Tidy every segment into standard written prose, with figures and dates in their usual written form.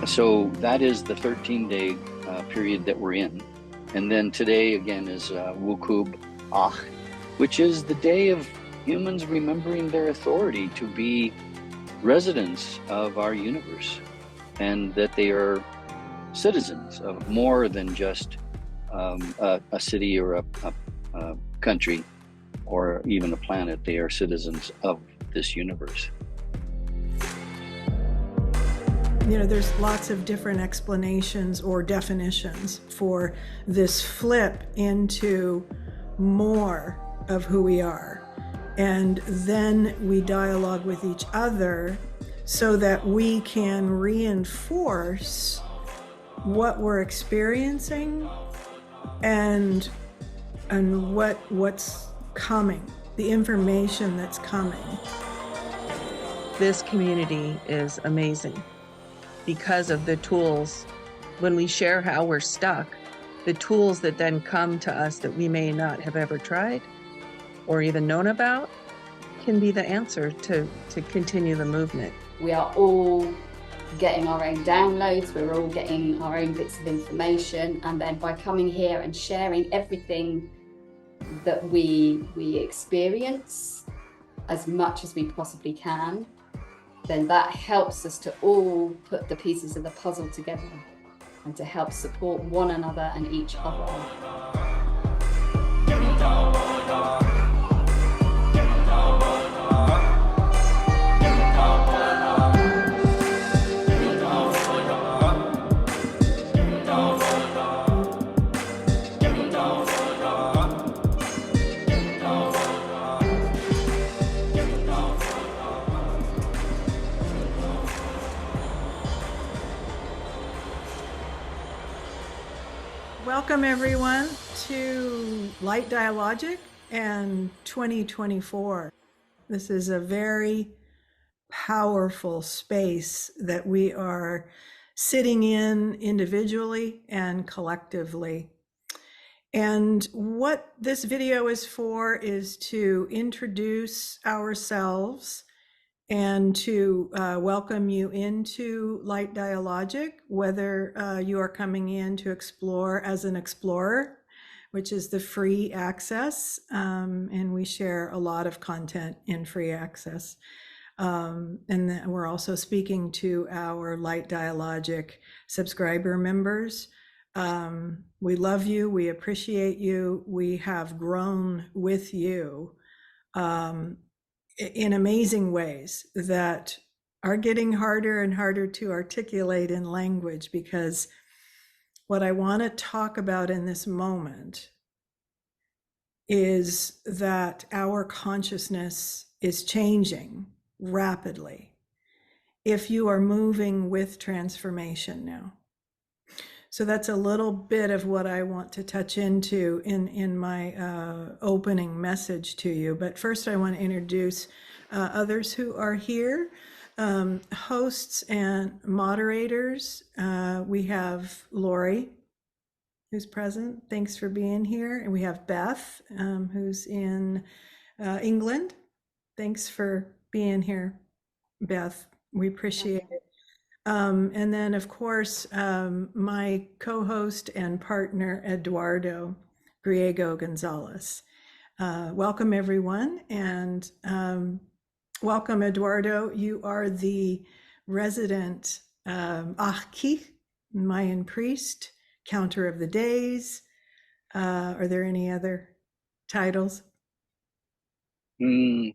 So that is the 13-day period that we're in. And then today again is Wukub Ach, which is the day of humans remembering their authority to be residents of our universe, and that they are citizens of more than just a city or a country or even a planet. They are citizens of this universe. You know, there's lots of different explanations or definitions for this flip into more of who we are. And then we dialogue with each other so that we can reinforce what we're experiencing and what's coming, the information that's coming. This community is amazing because of the tools. When we share how we're stuck, the tools that then come to us that we may not have ever tried or even known about can be the answer to continue the movement. We are all getting our own downloads, we're all getting our own bits of information, and then by coming here and sharing everything that we experience as much as we possibly can, then that helps us to all put the pieces of the puzzle together and to help support one another and each other. Welcome everyone to Light Dialogic and 2024. This is a very powerful space that we are sitting in individually and collectively. And what this video is for is to introduce ourselves and to welcome you into Light Dialogic, whether you are coming in to explore as an explorer, which is the free access, and we share a lot of content in free access. And then we're also speaking to our Light Dialogic subscriber members. We love you, we appreciate you, we have grown with you. In amazing ways that are getting harder and harder to articulate in language, because what I want to talk about in this moment is that our consciousness is changing rapidly if you are moving with transformation now. So that's a little bit of what I want to touch into in my opening message to you. But first I want to introduce others who are here, hosts and moderators. We have Lori, who's present. Thanks for being here. And we have Beth, who's in England. Thanks for being here, Beth. We appreciate it. And then, of course, my co-host and partner, Eduardo Griego Gonzalez. Welcome, everyone. And welcome, Eduardo. You are the resident Achki, Mayan priest, counter of the days. Are there any other titles? No,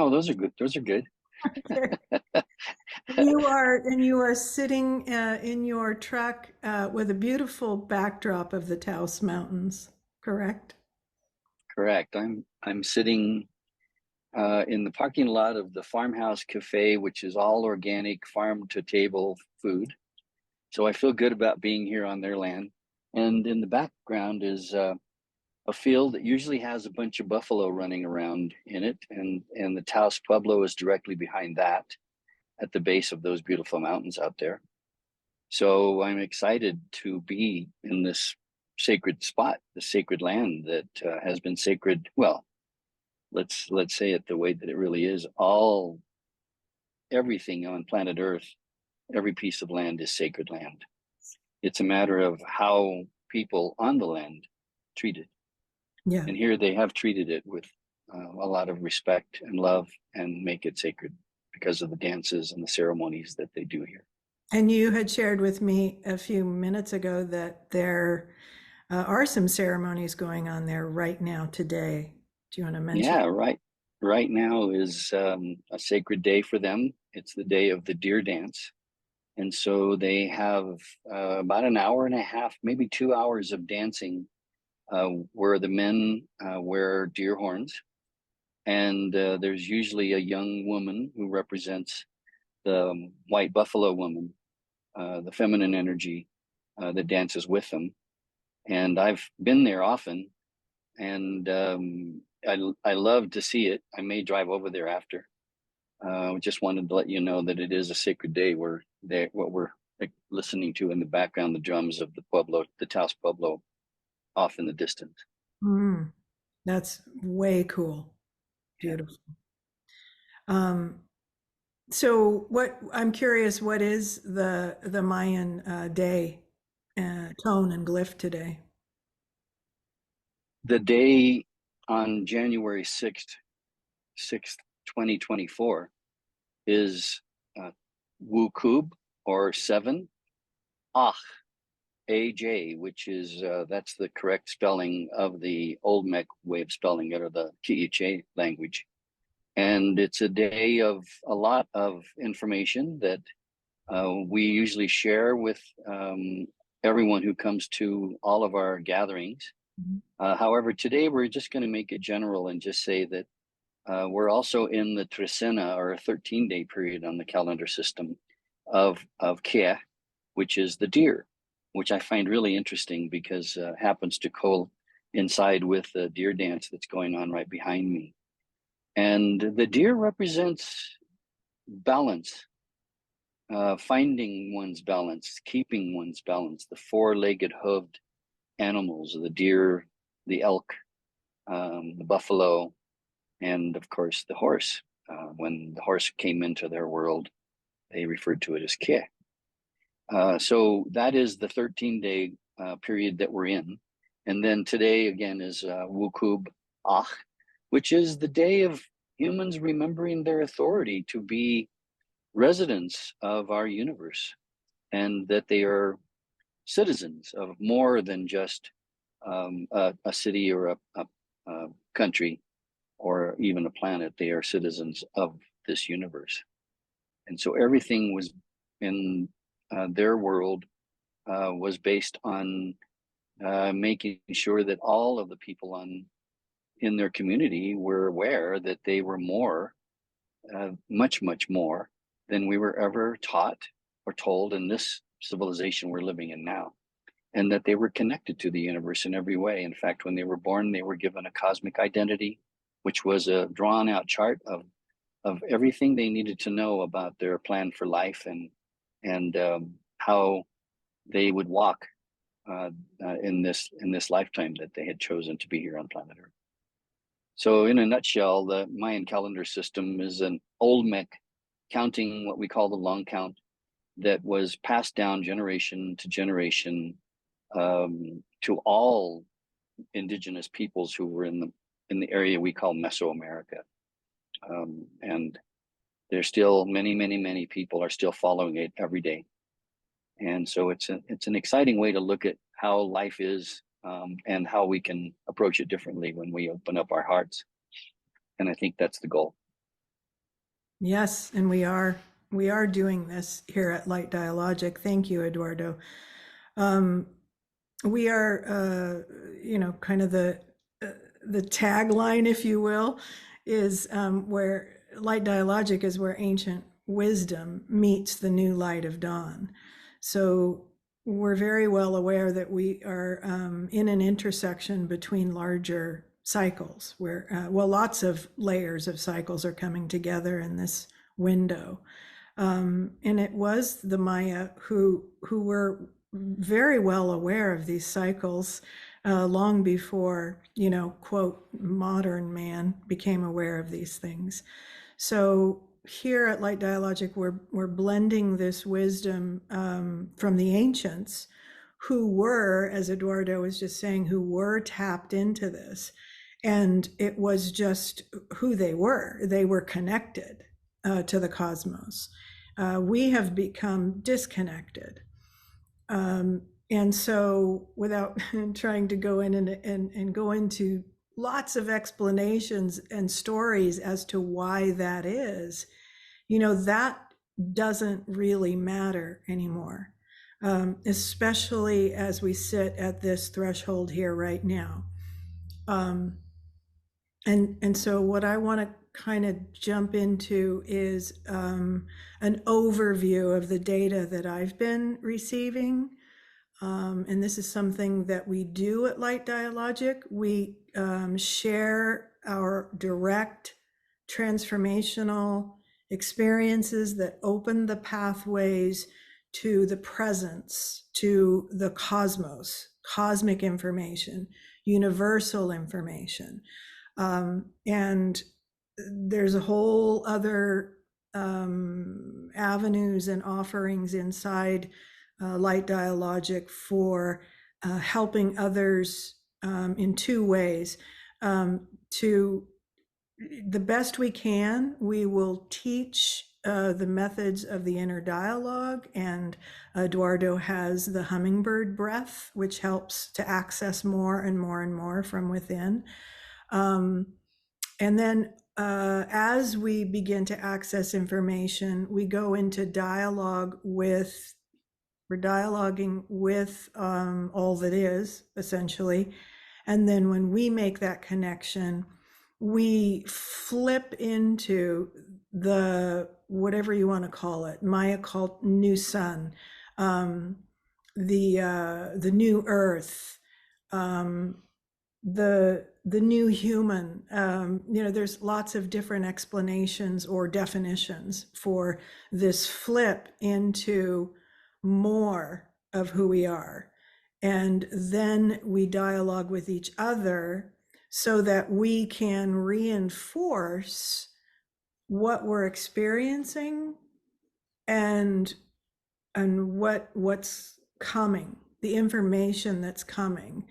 those are good. Those are good. You are sitting in your truck with a beautiful backdrop of the Taos Mountains, correct? Correct. I'm sitting in the parking lot of the Farmhouse Cafe, which is all organic farm to table food. So I feel good about being here on their land. And in the background is a field that usually has a bunch of buffalo running around in it. And the Taos Pueblo is directly behind that, at the base of those beautiful mountains out there. So I'm excited to be in this sacred spot, the sacred land that has been sacred. Well, let's say it the way that it really is. Everything on planet Earth every piece of land is sacred land. It's a matter of how people on the land treat it. Yeah. And here they have treated it with a lot of respect and love and make it sacred because of the dances and the ceremonies that they do here. And you had shared with me a few minutes ago that there are some ceremonies going on there right now today. Do you want to mention? Yeah, right. Right now is a sacred day for them. It's the day of the deer dance. And so they have about an hour and a half, maybe 2 hours of dancing where the men wear deer horns. And there's usually a young woman who represents the white buffalo woman, the feminine energy that dances with them. And I've been there often, and I love to see it. I may drive over there after. Just wanted to let you know that it is a sacred day where what we're listening to in the background, the drums of the Pueblo, the Taos Pueblo, off in the distance. Mm, that's way cool. Beautiful. So what I'm curious, what is the Mayan day tone and glyph today? The day on January 6th, 2024 is Wukub, or 7, Ach, AJ, which is that's the correct spelling of the Olmec way of spelling it, or the Ki'iche language. And it's a day of a lot of information that we usually share with everyone who comes to all of our gatherings. However, today we're just going to make it general and just say that we're also in the Trecena, or a 13-day period on the calendar system of Kea, which is the deer, which I find really interesting because happens to coincide with the deer dance that's going on right behind me. And the deer represents balance, finding one's balance, keeping one's balance, the four-legged hooved animals, the deer, the elk, the buffalo, and of course the horse. When the horse came into their world, they referred to it as Ke. So that is the 13-day period that we're in. And then today again is Wukub Ach, which is the day of humans remembering their authority to be residents of our universe, and that they are citizens of more than just a city or a country or even a planet. They are citizens of this universe. And so everything was in their world was based on making sure that all of the people in their community were aware that they were more, much more than we were ever taught or told in this civilization we're living in now, and that they were connected to the universe in every way. In fact, when they were born, they were given a cosmic identity, which was a drawn out chart of everything they needed to know about their plan for life, and how they would walk in this lifetime that they had chosen to be here on planet Earth. So in a nutshell, the Mayan calendar system is an Olmec counting, what we call the long count, that was passed down generation to generation to all indigenous peoples who were in the area we call Mesoamerica. And there's still many people are still following it every day. And so it's an exciting way to look at how life is, and how we can approach it differently when we open up our hearts. And I think that's the goal. Yes, and we are doing this here at Light Dialogic. Thank you, Eduardo. We are, kind of the tagline, if you will, is where Light Dialogic is where ancient wisdom meets the new light of dawn. So we're very well aware that we are in an intersection between larger cycles where, lots of layers of cycles are coming together in this window. And it was the Maya who were very well aware of these cycles long before, quote, modern man became aware of these things. So here at Light Dialogic, we're blending this wisdom from the ancients, who were, as Eduardo was just saying, who were tapped into this. And it was just who they were. They were connected to the cosmos. We have become disconnected. And so, without trying to go in and go into lots of explanations and stories as to why that is, that doesn't really matter anymore, especially as we sit at this threshold here right now. And so what I want to kind of jump into is an overview of the data that I've been receiving. And this is something that we do at Light Dialogic. We share our direct transformational experiences that open the pathways to the presence, to the cosmos, cosmic information, universal information. And there's a whole other avenues and offerings inside Light Dialogic for helping others in two ways. To the best we can, we will teach the methods of the inner dialogue, and Eduardo has the hummingbird breath, which helps to access more and more and more from within. And then as we begin to access information, we go into dialogue with, we're dialoguing with all that is, essentially. And then when we make that connection, we flip into the, whatever you want to call it, my occult new sun, the new earth, the new human. There's lots of different explanations or definitions for this flip into more of who we are. And then we dialogue with each other so that we can reinforce what we're experiencing and what's coming, the information that's coming.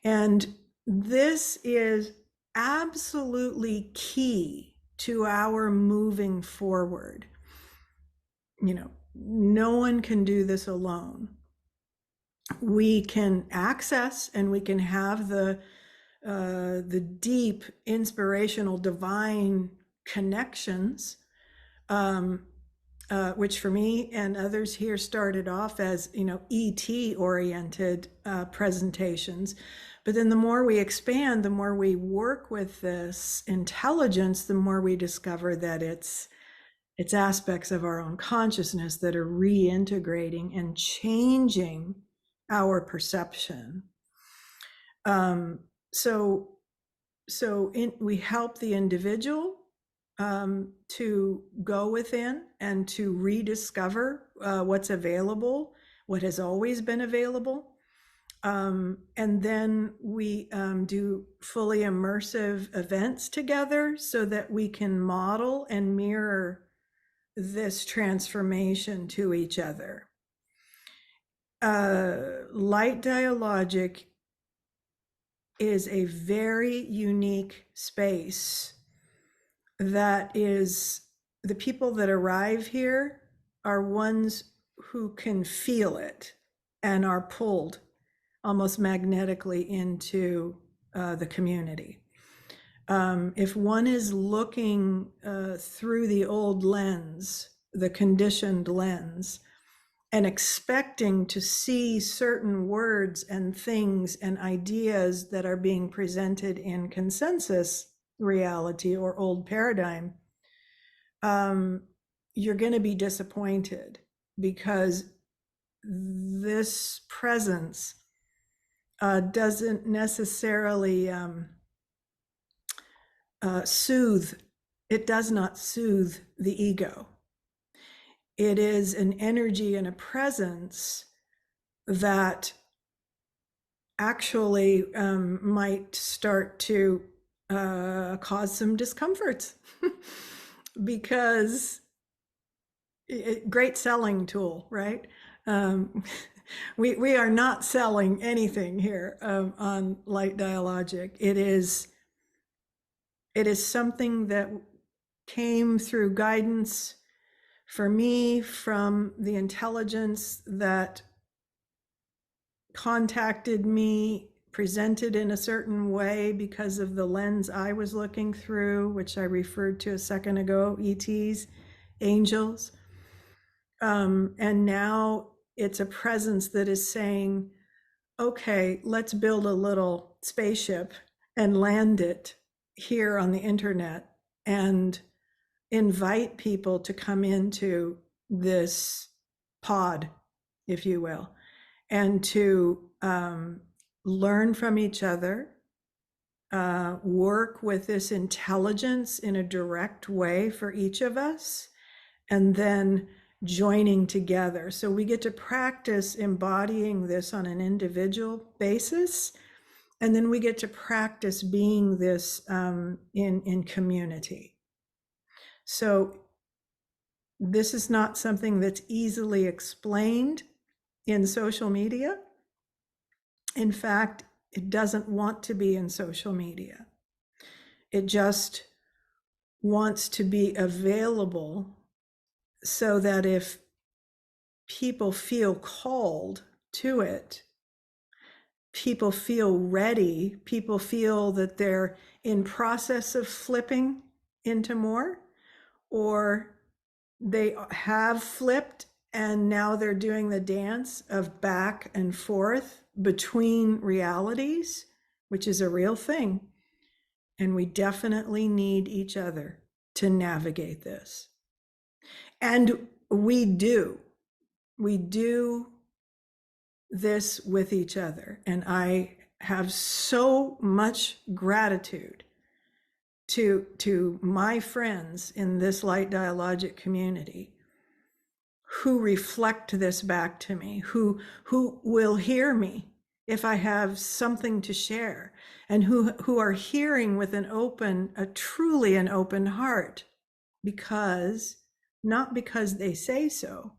And this is absolutely key to our moving forward. No one can do this alone. We can access and we can have the deep, inspirational, divine connections, which for me and others here started off as, ET oriented presentations. But then the more we expand, the more we work with this intelligence, the more we discover that it's aspects of our own consciousness that are reintegrating and changing our perception. We help the individual to go within and to rediscover what's available, what has always been available. And then we do fully immersive events together so that we can model and mirror this transformation to each other. Light Dialogic is a very unique space that is, the people that arrive here are ones who can feel it and are pulled almost magnetically into the community. If one is looking through the old lens, the conditioned lens, and expecting to see certain words and things and ideas that are being presented in consensus reality or old paradigm, you're going to be disappointed, because this presence doesn't necessarily soothe. It does not soothe the ego. It is an energy and a presence that actually might start to cause some discomfort because great selling tool, right? Um, we are not selling anything here on Light Dialogic. It is something that came through guidance for me from the intelligence that contacted me, presented in a certain way because of the lens I was looking through, which I referred to a second ago, ETs, angels. And now it's a presence that is saying, okay, let's build a little spaceship and land it here on the internet and invite people to come into this pod, if you will, and to learn from each other, work with this intelligence in a direct way for each of us, and then joining together. So we get to practice embodying this on an individual basis, and then we get to practice being this in community. So this is not something that's easily explained in social media. In fact, it doesn't want to be in social media. It just wants to be available so that if people feel called to it, people feel ready, people feel that they're in process of flipping into more, or they have flipped and now they're doing the dance of back and forth between realities, which is a real thing. And we definitely need each other to navigate this. And we do this with each other. And I have so much gratitude to my friends in this Light Dialogic community who reflect this back to me, who will hear me if I have something to share, and who are hearing with truly an open heart, not because they say so,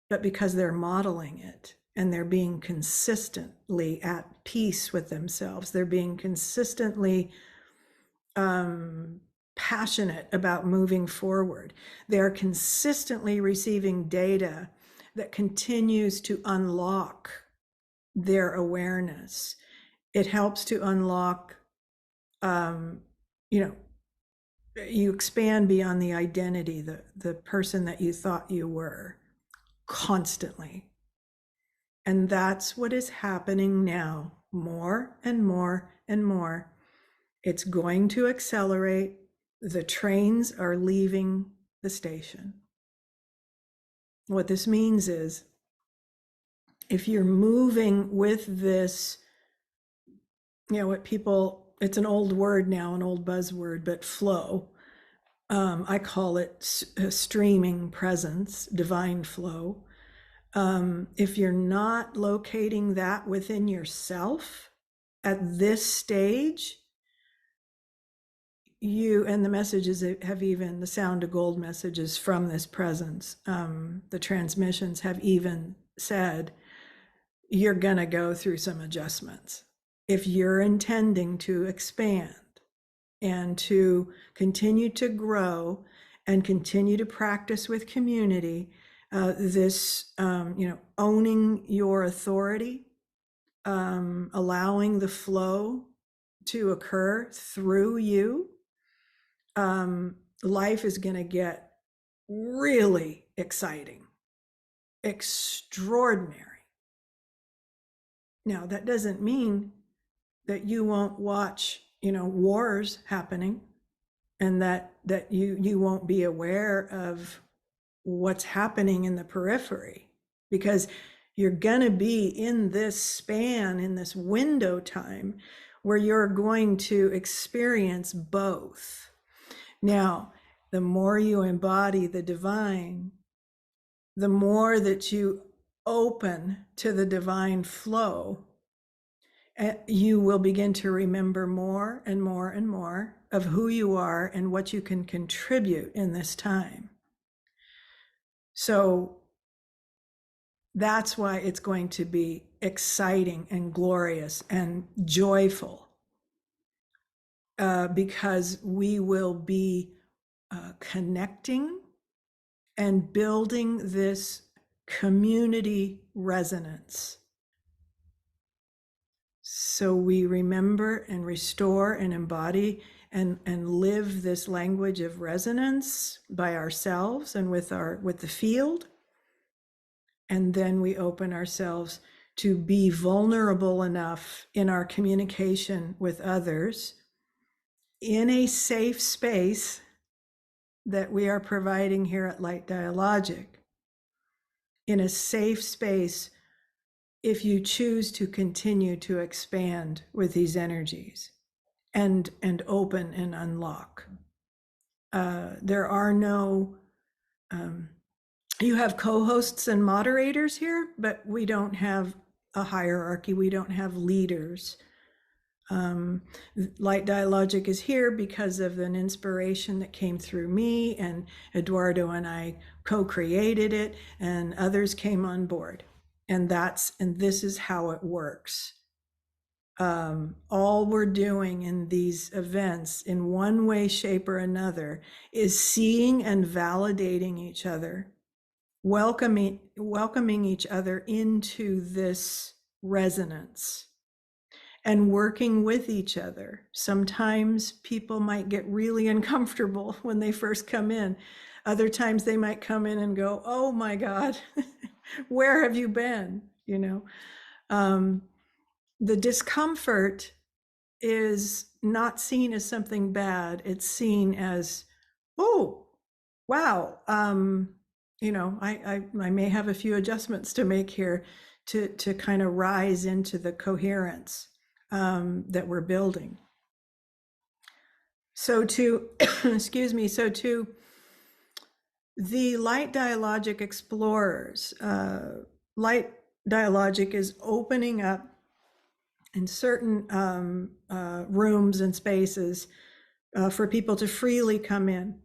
but because they're modeling it and they're being consistently at peace with themselves. They're being consistently passionate about moving forward. They're consistently receiving data that continues to unlock their awareness. It helps to unlock, you expand beyond the identity, the person that you thought you were, constantly. And that's what is happening now, more and more and more. It's going to accelerate. The trains are leaving the station. What this means is, if you're moving with this, it's an old word now, an old buzzword, but flow. I call it streaming presence, divine flow. If you're not locating that within yourself at this stage, and the messages have even, the sound to gold messages from this presence, the transmissions have even said, you're going to go through some adjustments. If you're intending to expand and to continue to grow and continue to practice with community, this, owning your authority, allowing the flow to occur through you, life is going to get really exciting, extraordinary. Now, that doesn't mean that you won't watch, wars happening, and that you won't be aware of what's happening in the periphery, because you're going to be in this span, in this window time, where you're going to experience both. Now, the more you embody the divine, the more that you open to the divine flow, you will begin to remember more and more and more of who you are and what you can contribute in this time. So that's why it's going to be exciting and glorious and joyful, because we will be connecting and building this community resonance. So we remember and restore and embody and live this language of resonance by ourselves and with the field. And then we open ourselves to be vulnerable enough in our communication with others in a safe space that we are providing here at Light Dialogic. In a safe space, if you choose to continue to expand with these energies and open and unlock. There are no, you have co-hosts and moderators here, but we don't have a hierarchy. We don't have leaders. Light Dialogic is here because of an inspiration that came through me, and Eduardo and I co-created it, and others came on board. And this is how it works. All we're doing in these events in one way, shape, or another is seeing and validating each other, welcoming each other into this resonance and working with each other. Sometimes people might get really uncomfortable when they first come in. Other times they might come in and go, oh my God, where have you been? The discomfort is not seen as something bad. It's seen as, oh, wow. I may have a few adjustments to make here to kind of rise into the coherence that we're building. So to, excuse me, so to the Light Dialogic explorers, Light Dialogic is opening up in certain rooms and spaces for people to freely come in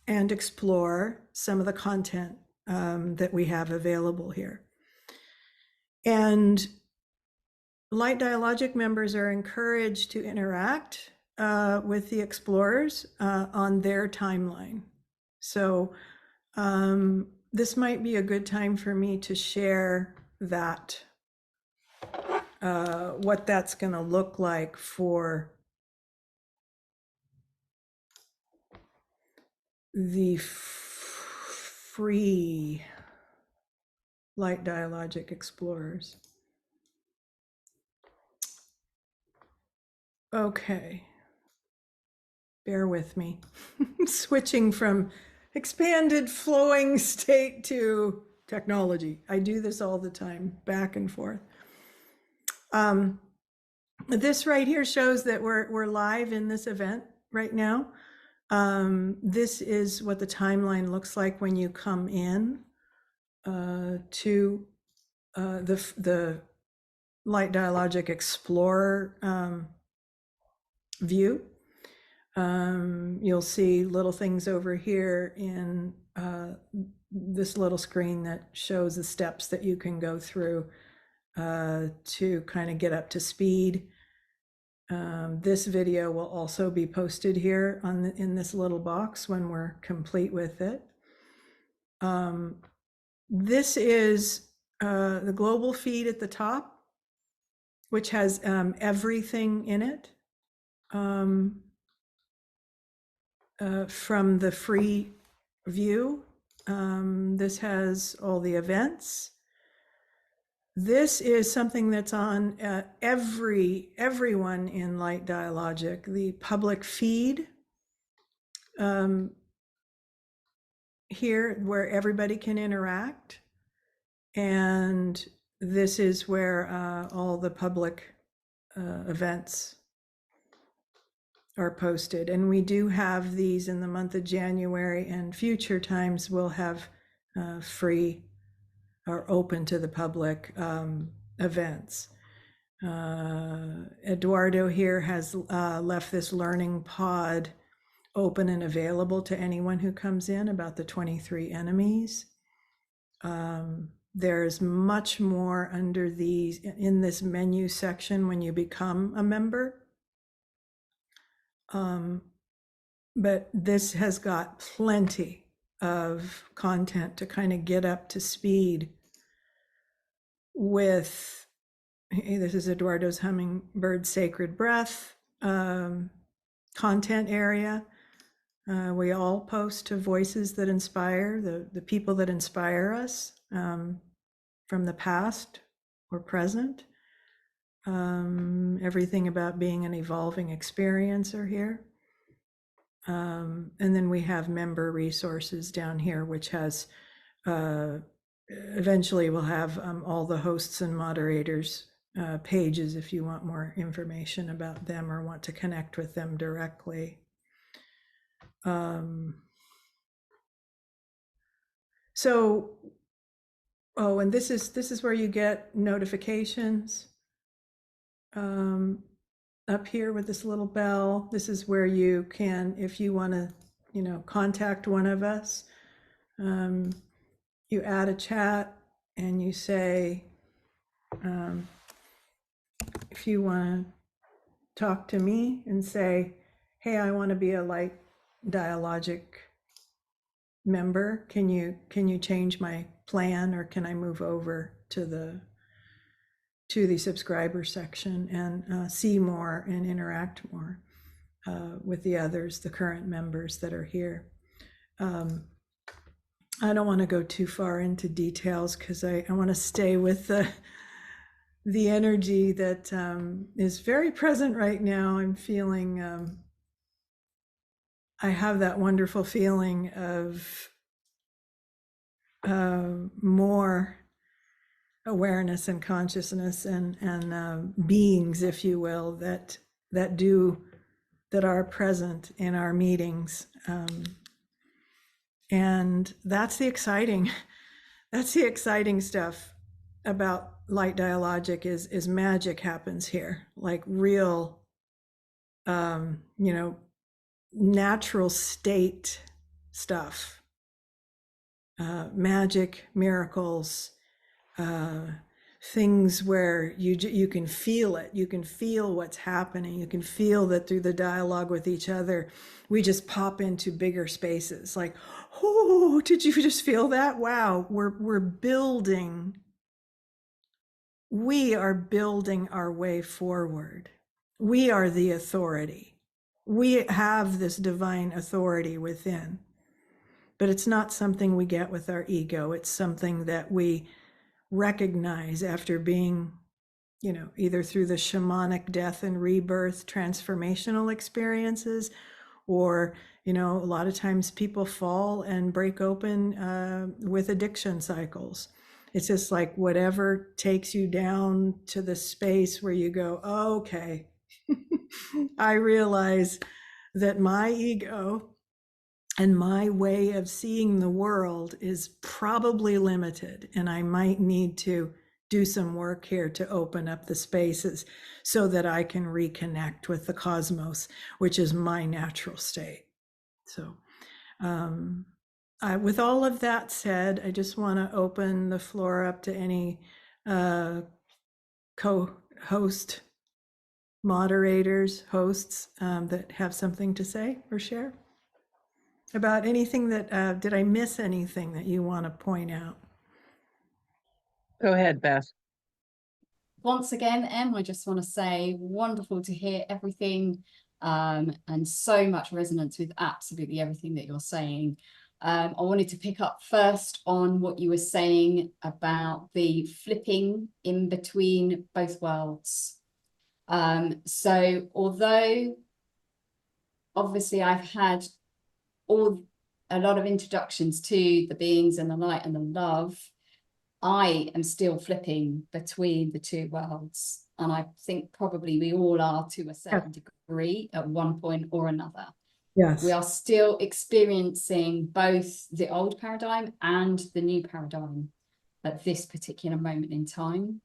and explore some of the content that we have available here. And Light Dialogic members are encouraged to interact with the explorers on their timeline. So this might be a good time for me to share that, what that's going to look like for the free Light Dialogic explorers. Okay, bear with me. Switching from expanded flowing state to technology. I do this all the time, back and forth. This right here shows that we're live in this event right now. This is what the timeline looks like when you come in to the Light Dialogic Explorer view. You'll see little things over here in this little screen that shows the steps that you can go through to kind of get up to speed. This video will also be posted here in this little box when we're complete with it. This is the global feed at the top, which has everything in it from the free view. This has all the events. This is something that's on everyone in Light Dialogic, the public feed here where everybody can interact. And this is where all the public events are posted. And we do have these in the month of January, and future times we'll have free or open to the public events. Eduardo here has left this learning pod open and available to anyone who comes in about the 23 enemies. There's much more under these in this menu section when you become a member. But this has got plenty of content to kind of get up to speed with. This is Eduardo's Hummingbird Sacred Breath content area. We all post to voices that inspire, the people that inspire us from the past or present. Everything about being an evolving experiencer here. And then we have member resources down here, which has, eventually we'll have all the hosts and moderators pages if you want more information about them or want to connect with them directly. So, oh, and this is where you get notifications. Up here with this little bell, this is where you can, if you want to, contact one of us, you add a chat and you say, if you want to talk to me and say, hey, I want to be a Light Dialogic member. Can you change my plan, or can I move over to the subscriber section and see more and interact more with the others, the current members that are here. I don't want to go too far into details because I want to stay with the energy that is very present right now. I'm feeling, I have that wonderful feeling of more awareness and consciousness and beings, if you will, that are present in our meetings, and that's the exciting stuff about Light Dialogic is magic happens here, like real, natural state stuff, magic, miracles. Things where you can feel it, you can feel what's happening, you can feel that through the dialogue with each other, we just pop into bigger spaces. Like, oh, did you just feel that? Wow, we're building. We are building our way forward. We are the authority. We have this divine authority within, but it's not something we get with our ego. It's something that we recognize after being, either through the shamanic death and rebirth transformational experiences, or, a lot of times people fall and break open with addiction cycles. It's just like whatever takes you down to the space where you go, oh, okay, I realize that my ego and my way of seeing the world is probably limited, and I might need to do some work here to open up the spaces so that I can reconnect with the cosmos, which is my natural state. So with all of that said, I just want to open the floor up to any co-host moderators, hosts that have something to say or share about anything that, did I miss anything that you want to point out? Go ahead, Beth. Once again, Em, I just want to say wonderful to hear everything and so much resonance with absolutely everything that you're saying. I wanted to pick up first on what you were saying about the flipping in between both worlds. So although obviously I've had a lot of introductions to the beings and the light and the love, I am still flipping between the two worlds. And I think probably we all are to a certain degree at one point or another. Yes. We are still experiencing both the old paradigm and the new paradigm at this particular moment in time.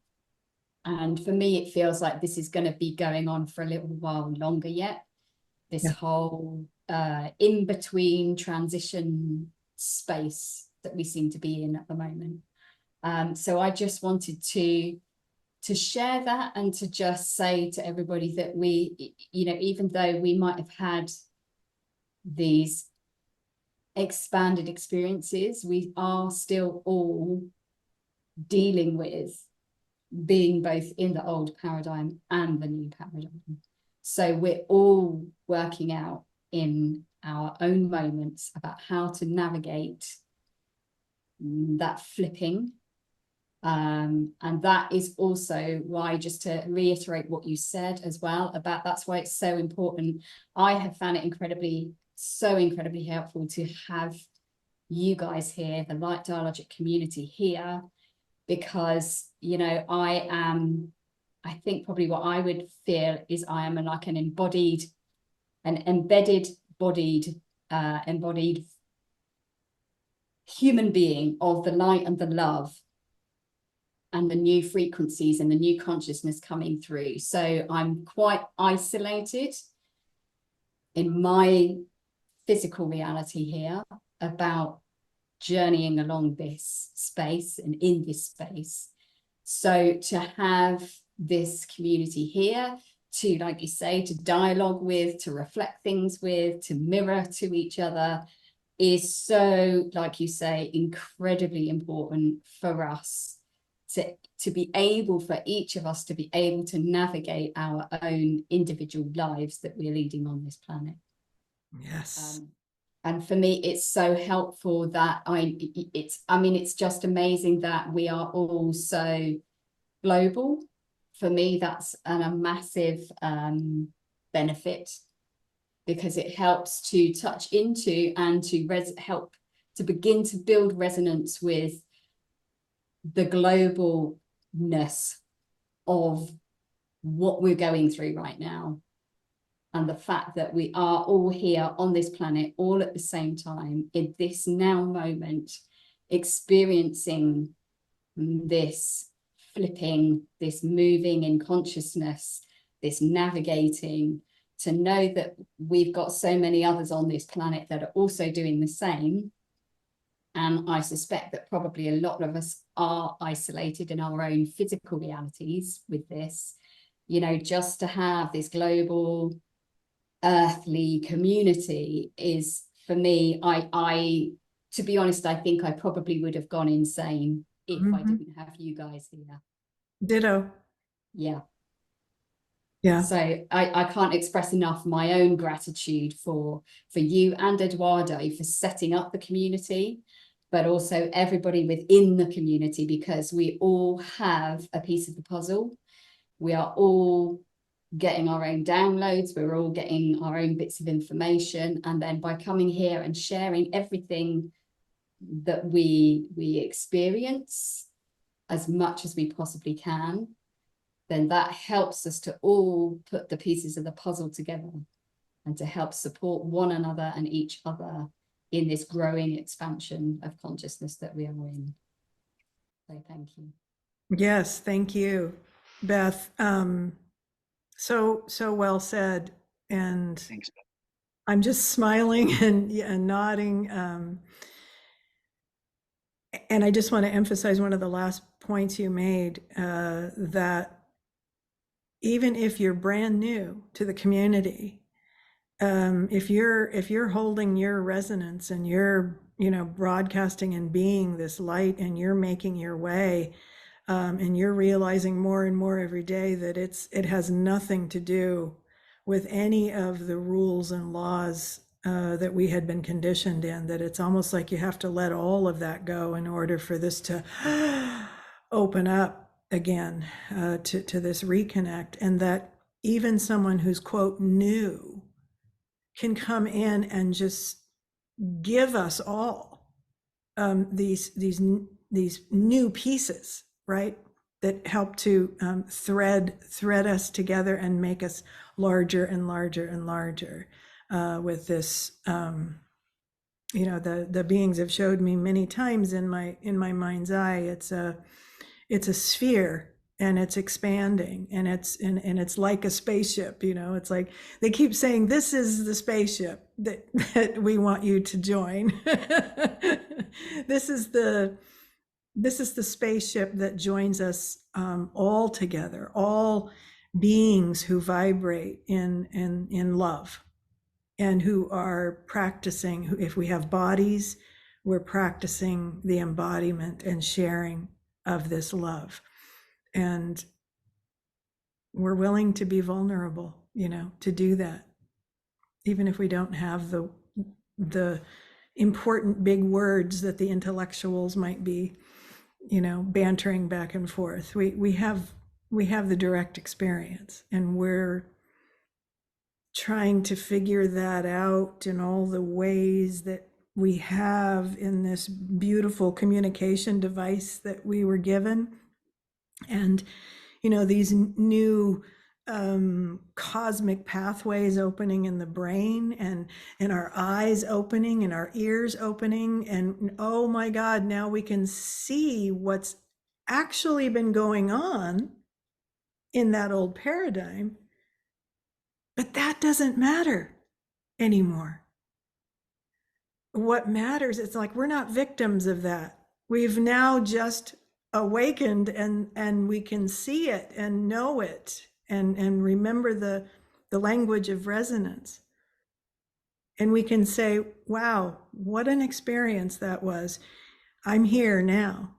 And for me, it feels like this is going to be going on for a little while longer yet. This whole in between transition space that we seem to be in at the moment. So I just wanted to share that, and to just say to everybody that we, you know, even though we might have had these expanded experiences, we are still all dealing with being both in the old paradigm and the new paradigm. So we're all working out in our own moments about how to navigate that flipping. And that is also why, just to reiterate what you said as well, about that's why it's so important. I have found it so incredibly helpful to have you guys here, the Light Dialogic community here, because, you know, I think probably what I would feel is I am like an embodied human being of the light and the love and the new frequencies and the new consciousness coming through. So I'm quite isolated in my physical reality here about journeying along this space and in this space. So to have this community here, to, like you say, to dialogue with, to reflect things with, to mirror to each other, is so, like you say, incredibly important for us to be able, for each of us to be able to navigate our own individual lives that we're leading on this planet. Yes. And for me, it's so helpful that it's just amazing that we are all so global. For me, that's a massive benefit, because it helps to touch into and to help to begin to build resonance with the globalness of what we're going through right now, and the fact that we are all here on this planet all at the same time in this now moment, experiencing this flipping, this moving in consciousness, this navigating, to know that we've got so many others on this planet that are also doing the same. And I suspect that probably a lot of us are isolated in our own physical realities with this, you know, just to have this global earthly community is, for me, I to be honest, I think I probably would have gone insane if I didn't have you guys here. Ditto. Yeah. Yeah. So I can't express enough my own gratitude for you and Eduardo for setting up the community, but also everybody within the community, because we all have a piece of the puzzle. We are all getting our own downloads, we're all getting our own bits of information, and then by coming here and sharing everything that we experience as much as we possibly can, then that helps us to all put the pieces of the puzzle together and to help support one another and each other in this growing expansion of consciousness that we are in. So thank you. Yes, thank you, Beth. So well said. And Thanks. I'm just smiling and nodding. And I just want to emphasize one of the last points you made, that even if you're brand new to the community, if you're holding your resonance and you're, you know, broadcasting and being this light, and you're making your way, and you're realizing more and more every day that it has nothing to do with any of the rules and laws that we had been conditioned in, that it's almost like you have to let all of that go in order for this to open up again, to this reconnect, and that even someone who's, quote, new can come in and just give us all these new pieces, right, that help to thread us together and make us larger and larger and larger, with this, you know, the beings have showed me many times in my mind's eye, it's a sphere, and it's expanding, and it's like a spaceship, it's like they keep saying, this is the spaceship that we want you to join. this is the spaceship that joins us, all together, all beings who vibrate in love, and who are practicing. If we have bodies, we're practicing the embodiment and sharing of this love. And we're willing to be vulnerable, to do that, even if we don't have the important big words that the intellectuals might be, bantering back and forth. We have the direct experience, and we're trying to figure that out in all the ways that we have in this beautiful communication device that we were given. And these new cosmic pathways opening in the brain, and our eyes opening and our ears opening, and oh my God, now we can see what's actually been going on in that old paradigm. But that doesn't matter anymore. What matters, it's like we're not victims of that. We've now just awakened, and we can see it and know it, and remember the language of resonance. And we can say, wow, what an experience that was. I'm here now.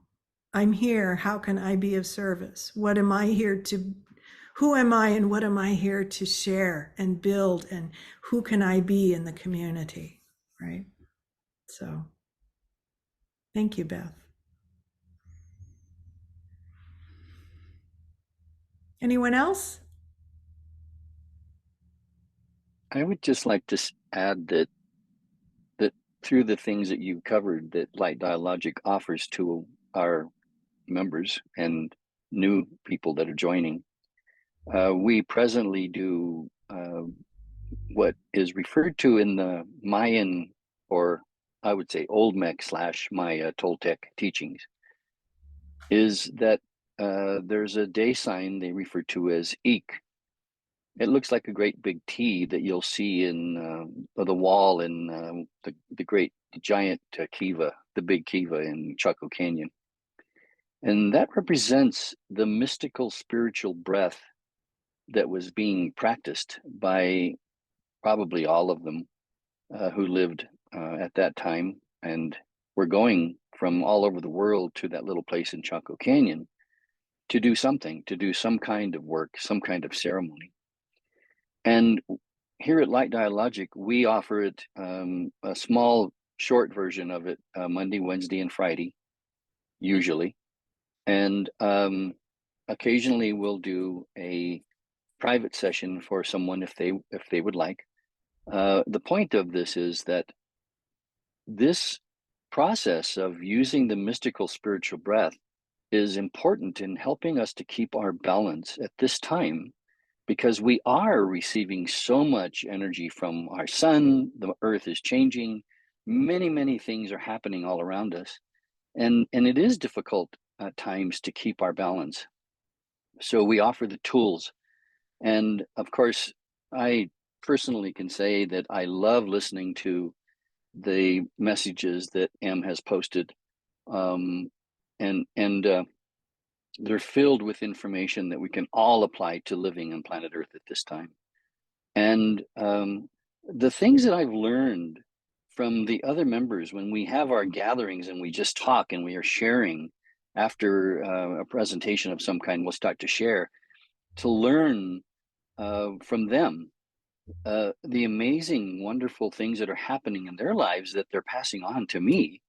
I'm here. How can I be of service? What am I here to, who am I, and what am I here to share and build, and who can I be in the community, right? So thank you, Beth. Anyone else? I would just like to add that through the things that you covered, that Light Dialogic offers to our members and new people that are joining, we presently do what is referred to in the Mayan, or I would say Olmec / Maya Toltec teachings, is that there's a day sign they refer to as Ik. It looks like a great big T that you'll see in the wall in the giant kiva, the big kiva in Chaco Canyon. And that represents the mystical spiritual breath that was being practiced by probably all of them who lived at that time, and were going from all over the world to that little place in Chaco Canyon to do something, to do some kind of work, some kind of ceremony. And here at Light Dialogic, we offer it, a small, short version of it, Monday, Wednesday, and Friday, usually. And occasionally we'll do a private session for someone if they would like. The point of this is that this process of using the mystical spiritual breath is important in helping us to keep our balance at this time, because we are receiving so much energy from our sun. The earth is changing. Many things are happening all around us. And it is difficult at times to keep our balance. So we offer the tools. And of course, I personally can say that I love listening to the messages that M has posted. And they're filled with information that we can all apply to living on planet Earth at this time. And the things that I've learned from the other members when we have our gatherings and we just talk and we are sharing after a presentation of some kind, we'll start to share, to learn from them the amazing, wonderful things that are happening in their lives that they're passing on to me.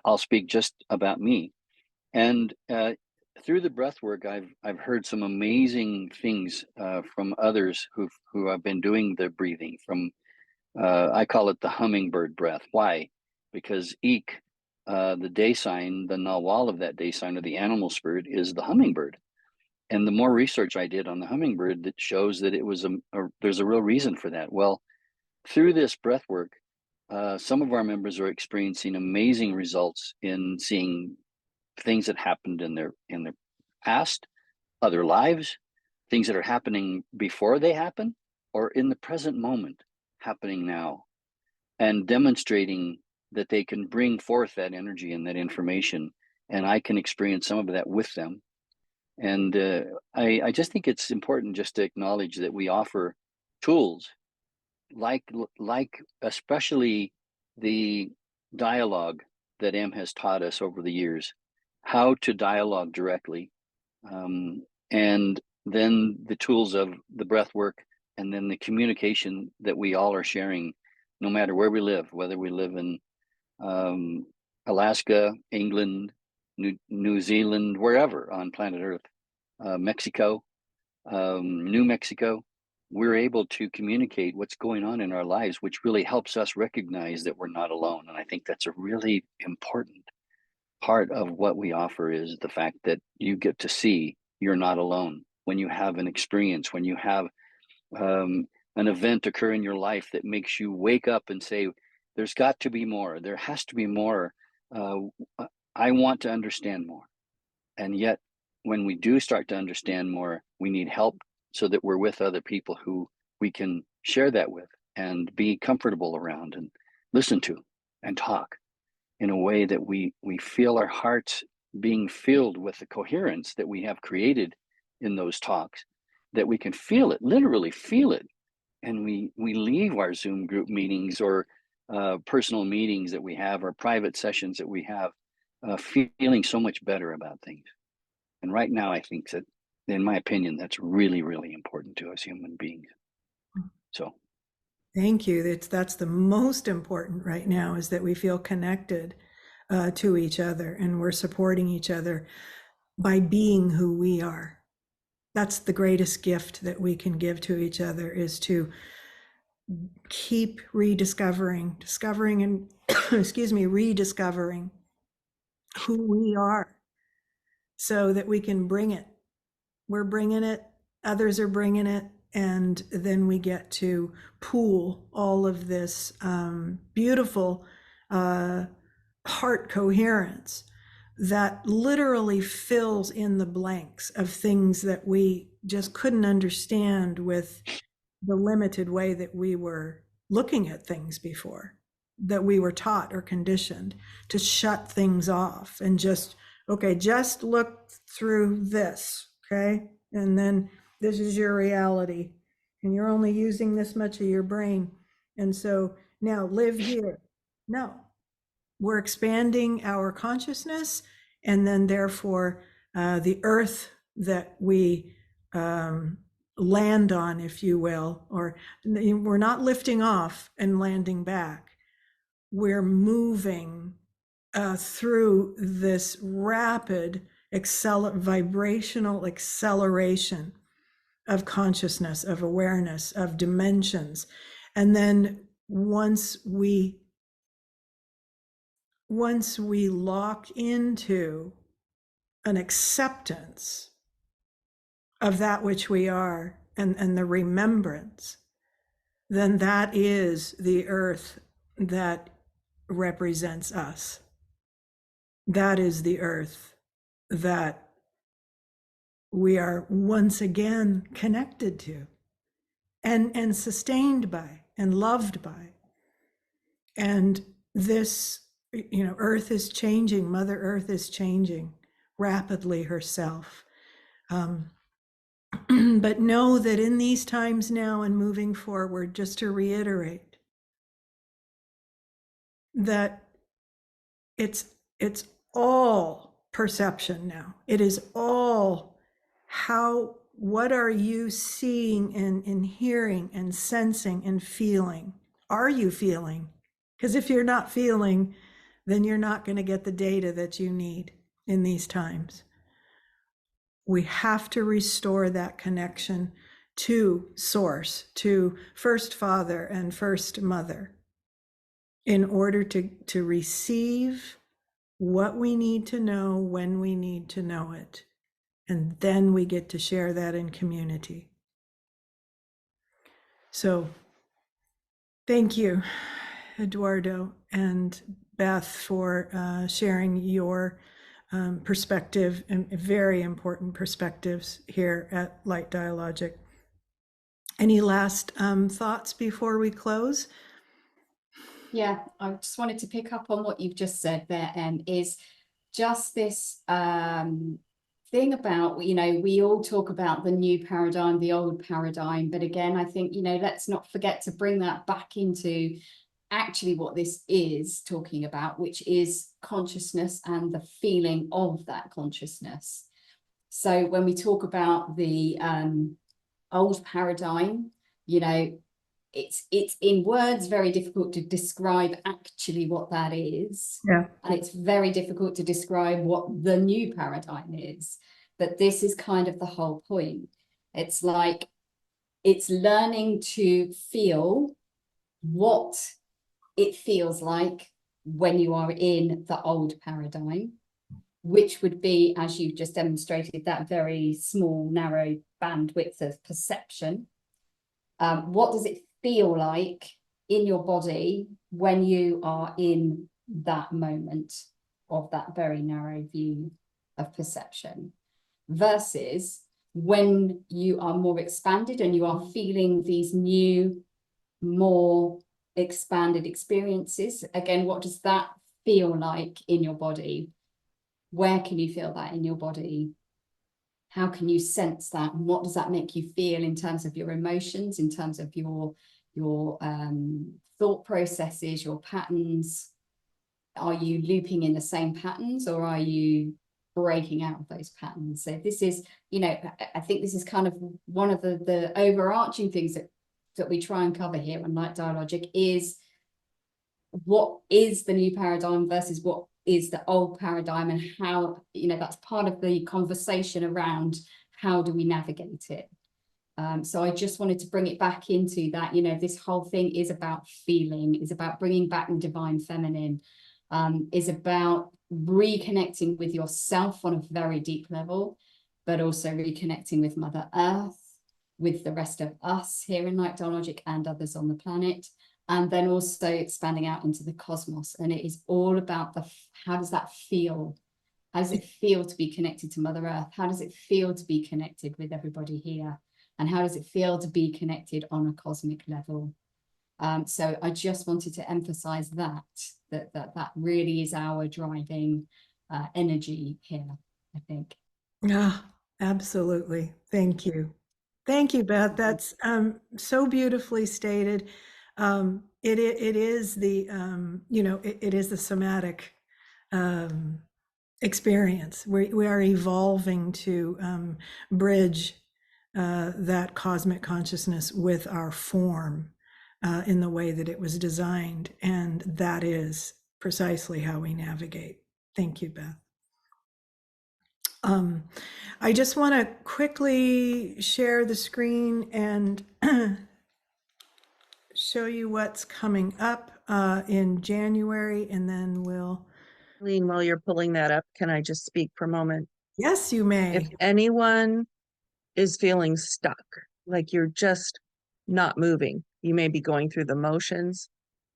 I'll speak just about me. And through the breath work, I've heard some amazing things from others who have been doing the breathing. From I call it the hummingbird breath. Why? Because Ik, the day sign, the nawal of that day sign, of the animal spirit, is the hummingbird. And the more research I did on the hummingbird, that shows that it was there's a real reason for that. Well, through this breath work, some of our members are experiencing amazing results in seeing things that happened in their past, other lives, things that are happening before they happen, or in the present moment, happening now, and demonstrating that they can bring forth that energy and that information, and I can experience some of that with them. And I just think it's important just to acknowledge that we offer tools like especially the dialogue that M has taught us over the years, how to dialogue directly, and then the tools of the breath work, and then the communication that we all are sharing, no matter where we live, whether we live in Alaska, England, New Zealand, wherever on planet Earth, Mexico, New Mexico, we're able to communicate what's going on in our lives, which really helps us recognize that we're not alone. And I think that's a really important part of what we offer, is the fact that you get to see you're not alone when you have an experience, when you have an event occur in your life that makes you wake up and say, there's got to be more, there has to be more. I want to understand more. And yet, when we do start to understand more, we need help so that we're with other people who we can share that with and be comfortable around and listen to and talk in a way that we feel our hearts being filled with the coherence that we have created in those talks, that we can feel it, literally feel it. And we leave our Zoom group meetings or personal meetings that we have, or private sessions that we have, feeling so much better about things. And right now, I think that, in my opinion, that's really, really important to us human beings. So Thank you. That's the most important right now, is that we feel connected to each other, and we're supporting each other by being who we are. That's the greatest gift that we can give to each other, is to keep rediscovering, discovering and rediscovering who we are, so that we can bring it. We're bringing it, others are bringing it, and then we get to pool all of this beautiful heart coherence that literally fills in the blanks of things that we just couldn't understand with the limited way that we were looking at things before, that we were taught or conditioned to shut things off and just, okay, just look through this, okay? And then this is your reality, and you're only using this much of your brain. And so now live here. No, we're expanding our consciousness, and then therefore the earth that we land on, if you will, or we're not lifting off and landing back. We're moving through this rapid vibrational acceleration of consciousness, of awareness, of dimensions. And then once we lock into an acceptance of that which we are, and the remembrance, then that is the earth that represents us. That is the earth that we are once again connected to, and sustained by, and loved by. And this, earth is changing, Mother Earth is changing rapidly herself. But know that in these times now and moving forward, just to reiterate, that it's all perception now. It is all what are you seeing and hearing and sensing and feeling? Are you feeling? Because if you're not feeling, then you're not going to get the data that you need in these times. We have to restore that connection to Source, to First Father and First Mother, in order to receive what we need to know when we need to know it. And then we get to share that in community. So thank you, Eduardo and Beth, for sharing your perspective, and very important perspectives here at Light Dialogic. Any last thoughts before we close? Yeah, I just wanted to pick up on what you've just said there, is just this thing about, we all talk about the new paradigm, the old paradigm, but again, I think, let's not forget to bring that back into actually what this is talking about, which is consciousness and the feeling of that consciousness. So when we talk about the old paradigm, it's in words very difficult to describe actually what that is. Yeah. And it's very difficult to describe what the new paradigm is. But this is kind of the whole point. It's like it's learning to feel what it feels like when you are in the old paradigm, which would be, as you've just demonstrated, that very small, narrow bandwidth of perception. What does it feel like in your body when you are in that moment of that very narrow view of perception, versus when you are more expanded and you are feeling these new, more expanded experiences? Again, what does that feel like in your body? Where can you feel that in your body? How can you sense that? And what does that make you feel in terms of your emotions, in terms of your thought processes, your patterns? Are you looping in the same patterns, or are you breaking out of those patterns? So this is, I think this is kind of one of the overarching things that we try and cover here on Light Dialogic, is what is the new paradigm versus what is the old paradigm, and how, that's part of the conversation around how do we navigate it. So I just wanted to bring it back into that, this whole thing is about feeling, is about bringing back the divine feminine, is about reconnecting with yourself on a very deep level, but also reconnecting with Mother Earth, with the rest of us here in Light Dialogic and others on the planet, and then also expanding out into the cosmos. And it is all about how does that feel? How does it feel to be connected to Mother Earth? How does it feel to be connected with everybody here? And how does it feel to be connected on a cosmic level? So I just wanted to emphasize that really is our driving energy here, I think. Yeah, absolutely. Thank you. Thank you, Beth. That's so beautifully stated. It is the it is the somatic experience. We are evolving to bridge that cosmic consciousness with our form in the way that it was designed, and that is precisely how we navigate. Thank you, Beth. I just want to quickly share the screen and show you what's coming up in January, and then we'll. Lean, while you're pulling that up, can I just speak for a moment? Yes, you may. If anyone is feeling stuck, like you're just not moving, you may be going through the motions,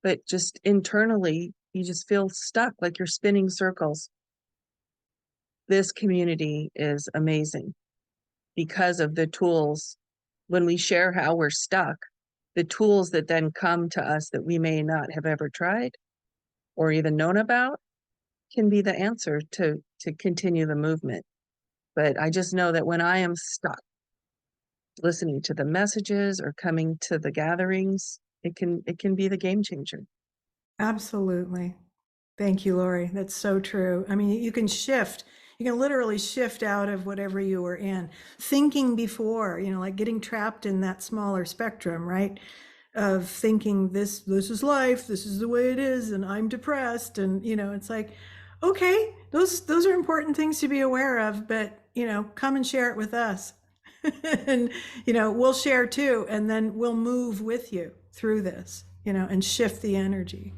but just internally, you just feel stuck, like you're spinning circles. This community is amazing because of the tools. When we share how we're stuck, the tools that then come to us that we may not have ever tried or even known about can be the answer to continue the movement. But I just know that when I am stuck, listening to the messages or coming to the gatherings, it can be the game changer. Absolutely. Thank you, Lori. That's so true. I mean, you can shift. You can literally shift out of whatever you were in. Thinking before, like getting trapped in that smaller spectrum, right? Of thinking this is life, this is the way it is, and I'm depressed. And, it's like, okay, those are important things to be aware of, but, come and share it with us. And, we'll share too, and then we'll move with you through this, and shift the energy.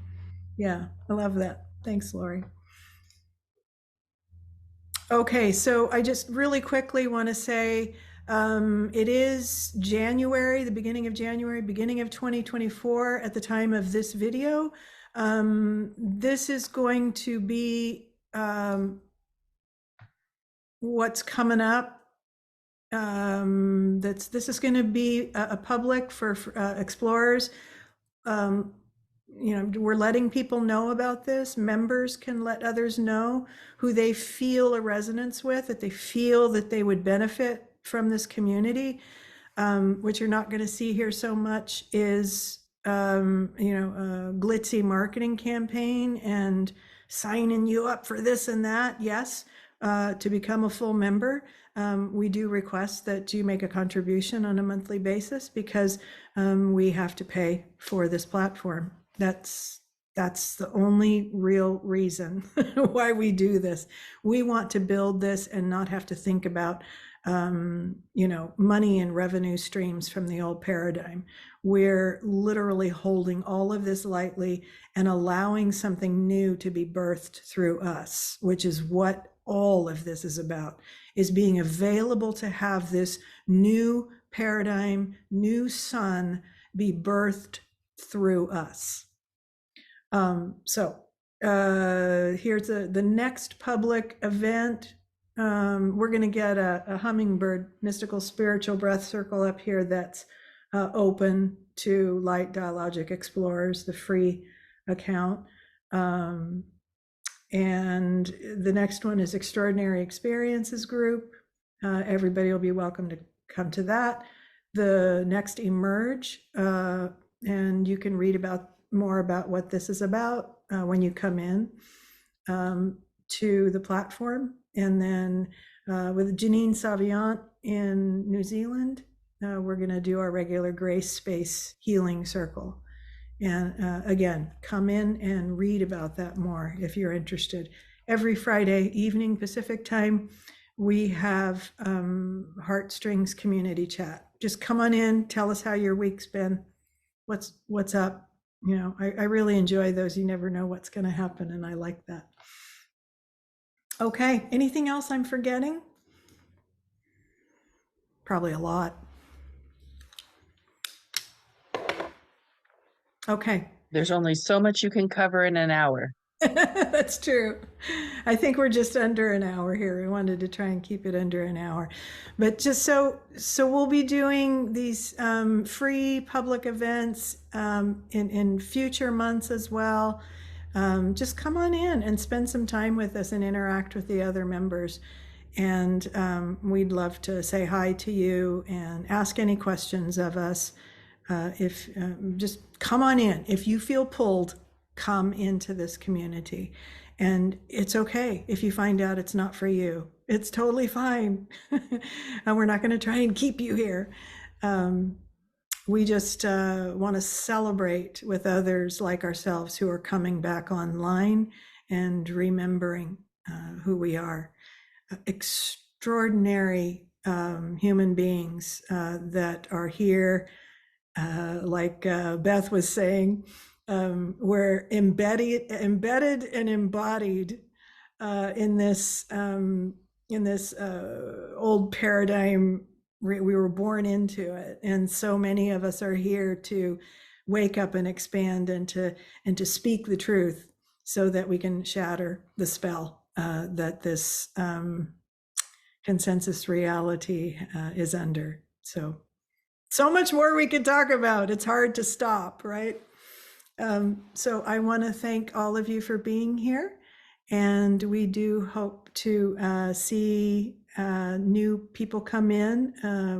Yeah, I love that. Thanks, Lori. Okay, so I just really quickly want to say it is January, the beginning of January, beginning of 2024 at the time of this video. This is going to be what's coming up. This is going to be a public for explorers. We're letting people know about this. Members can let others know who they feel a resonance with, that they feel that they would benefit from this community. What you're not going to see here so much is, a glitzy marketing campaign and signing you up for this and that. Yes, to become a full member. We do request that you make a contribution on a monthly basis because we have to pay for this platform. That's the only real reason why we do this. We want to build this and not have to think about money and revenue streams from the old paradigm. We're literally holding all of this lightly and allowing something new to be birthed through us, which is what all of this is about, is being available to have this new paradigm, new sun be birthed through us. Here's the next public event. We're going to get a hummingbird mystical spiritual breath circle up here that's open to light dialogic explorers, the free account. And the next one is Extraordinary Experiences Group. Everybody will be welcome to come to that. The next Emerge, and you can read more about what this is about when you come in to the platform. And then with Janine Saviant in New Zealand, we're going to do our regular Grace Space Healing Circle. And again, come in and read about that more if you're interested. Every Friday evening Pacific time, we have Heartstrings Community Chat. Just come on in, tell us how your week's been, what's up. I really enjoy those. You never know what's going to happen, and I like that. Okay, anything else I'm forgetting? Probably a lot. Okay. There's only so much you can cover in an hour. That's true. I think we're just under an hour here. We wanted to try and keep it under an hour. But just so we'll be doing these free public events in future months as well. Just come on in and spend some time with us and interact with the other members. And we'd love to say hi to you and ask any questions of us. If just come on in. If you feel pulled, come into this community. And it's okay if you find out it's not for you. It's totally fine. And we're not going to try and keep you here. We just want to celebrate with others like ourselves who are coming back online and remembering who we are. Extraordinary human beings that are here. Like Beth was saying, we're embedded and embodied in this old paradigm. We were born into it, and so many of us are here to wake up and expand and to speak the truth, so that we can shatter the spell that this consensus reality is under. So much more we could talk about. It's hard to stop, right? So I want to thank all of you for being here. And we do hope to see new people come in.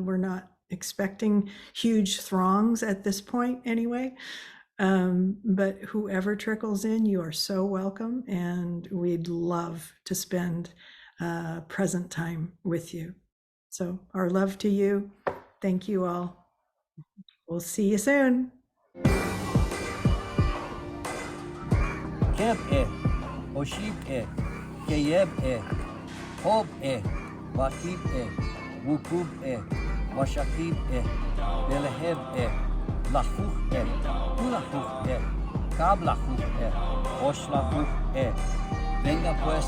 We're not expecting huge throngs at this point anyway. But whoever trickles in, you are so welcome. And we'd love to spend present time with you. So our love to you. Thank you all. We'll see you soon. Keb Oshib Kayeb Hob Wakib Wukub Washakib Beleheb Lachuch Tulachuch Kablachuch Oshlachuch Venga pues